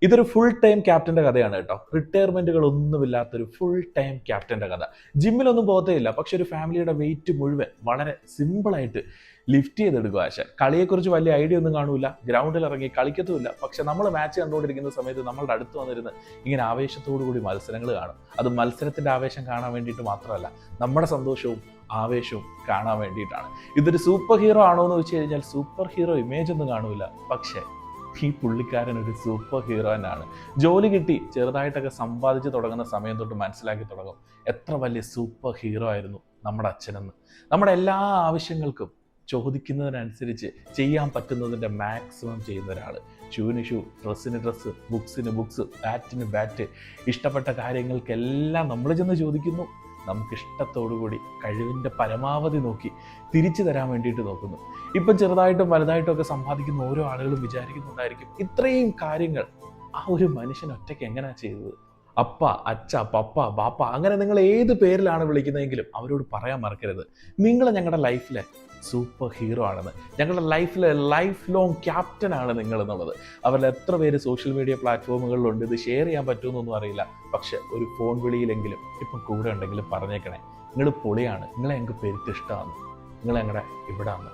ഇതൊരു full time ക്യാപ്റ്റന്റെ കഥയാണ് കേട്ടോ. റിട്ടയർമെന്റുകൾ ഒന്നുമില്ലാത്തൊരു ഫുൾ ടൈം ക്യാപ്റ്റന്റെ കഥ. ജിമ്മിലൊന്നും പോകത്തേയില്ല, പക്ഷെ ഒരു ഫാമിലിയുടെ വെയിറ്റ് മുഴുവൻ വളരെ സിമ്പിളായിട്ട് ലിഫ്റ്റ് ചെയ്തെടുക്കുക ആശാൻ. കളിയെക്കുറിച്ച് വലിയ ഐഡിയ ഒന്നും കാണൂല, ഗ്രൗണ്ടിൽ ഇറങ്ങി കളിക്കത്തുമില്ല. പക്ഷെ നമ്മൾ മാച്ച് കണ്ടുകൊണ്ടിരിക്കുന്ന സമയത്ത് നമ്മളുടെ അടുത്ത് വന്നിരുന്ന് ഇങ്ങനെ ആവേശത്തോടു കൂടി മത്സരങ്ങൾ കാണും. അത് മത്സരത്തിന്റെ ആവേശം കാണാൻ വേണ്ടിയിട്ട് മാത്രമല്ല, നമ്മുടെ സന്തോഷവും ആവേശവും കാണാൻ വേണ്ടിയിട്ടാണ്. ഇതൊരു സൂപ്പർ ഹീറോ ആണോ എന്ന് വെച്ച് കഴിഞ്ഞാൽ സൂപ്പർ ഹീറോ ഇമേജ് ഒന്നും കാണൂല. പക്ഷേ ഈ പുള്ളിക്കാരൻ ഒരു സൂപ്പർ ഹീറോനാണ്. ജോലി കിട്ടി ചെറുതായിട്ടൊക്കെ സമ്പാദിച്ച് തുടങ്ങുന്ന സമയം തൊട്ട് മനസ്സിലാക്കി തുടങ്ങും എത്ര വലിയ സൂപ്പർ ഹീറോ ആയിരുന്നു നമ്മുടെ അച്ഛനെന്ന്. നമ്മുടെ എല്ലാ ആവശ്യങ്ങൾക്കും ചോദിക്കുന്നതിനനുസരിച്ച് ചെയ്യാൻ പറ്റുന്നതിൻ്റെ മാക്സിമം ചെയ്യുന്ന ഒരാൾ. ഷൂവിന് ഷൂ, ഡ്രസ്സിന് ഡ്രസ്സ്, ബുക്സിന് ബുക്സ്, ബാറ്റിന് ബാറ്റ്, ഇഷ്ടപ്പെട്ട കാര്യങ്ങൾക്കെല്ലാം നമ്മൾ ചെന്ന് ചോദിക്കുന്നു. നമുക്കിഷ്ടത്തോടുകൂടി കഴിവിൻ്റെ പരമാവധി നോക്കി തിരിച്ചു തരാൻ വേണ്ടിയിട്ട് നോക്കുന്നു. ഇപ്പം ചെറുതായിട്ടും വലുതായിട്ടും ഒക്കെ സമ്പാദിക്കുന്ന ഓരോ ആളുകളും വിചാരിക്കുന്നുണ്ടായിരിക്കും ഇത്രയും കാര്യങ്ങൾ ആ ഒരു മനുഷ്യൻ ഒറ്റയ്ക്ക് എങ്ങനെയാണ് ചെയ്തത്. അപ്പ, അച്ഛ, പപ്പ, ബാപ്പ, അങ്ങനെ നിങ്ങൾ ഏത് പേരിലാണ് വിളിക്കുന്നതെങ്കിലും അവരോട് പറയാൻ മറക്കരുത്, നിങ്ങൾ ഞങ്ങളുടെ ലൈഫിലെ സൂപ്പർ ഹീറോ ആണെന്ന്. ഞങ്ങളുടെ ലൈഫിലെ ലൈഫ് ലോങ് ക്യാപ്റ്റൻ ആണ് നിങ്ങൾ എന്നുള്ളത്. അവരിൽ എത്ര പേര് സോഷ്യൽ മീഡിയ പ്ലാറ്റ്ഫോമുകളിലുണ്ട്, ഇത് ഷെയർ ചെയ്യാൻ പറ്റുമെന്നൊന്നും അറിയില്ല. പക്ഷെ ഒരു ഫോൺ വിളിയിലെങ്കിലും ഇപ്പം കൂടെ ഉണ്ടെങ്കിലും പറഞ്ഞേക്കണേ, നിങ്ങൾ പൊളിയാണ്, നിങ്ങളെ ഞങ്ങൾക്ക് പെരുത്തിഷ്ടമാണ്, നിങ്ങൾ ഞങ്ങളുടെ ഇവിടെ ആണ്.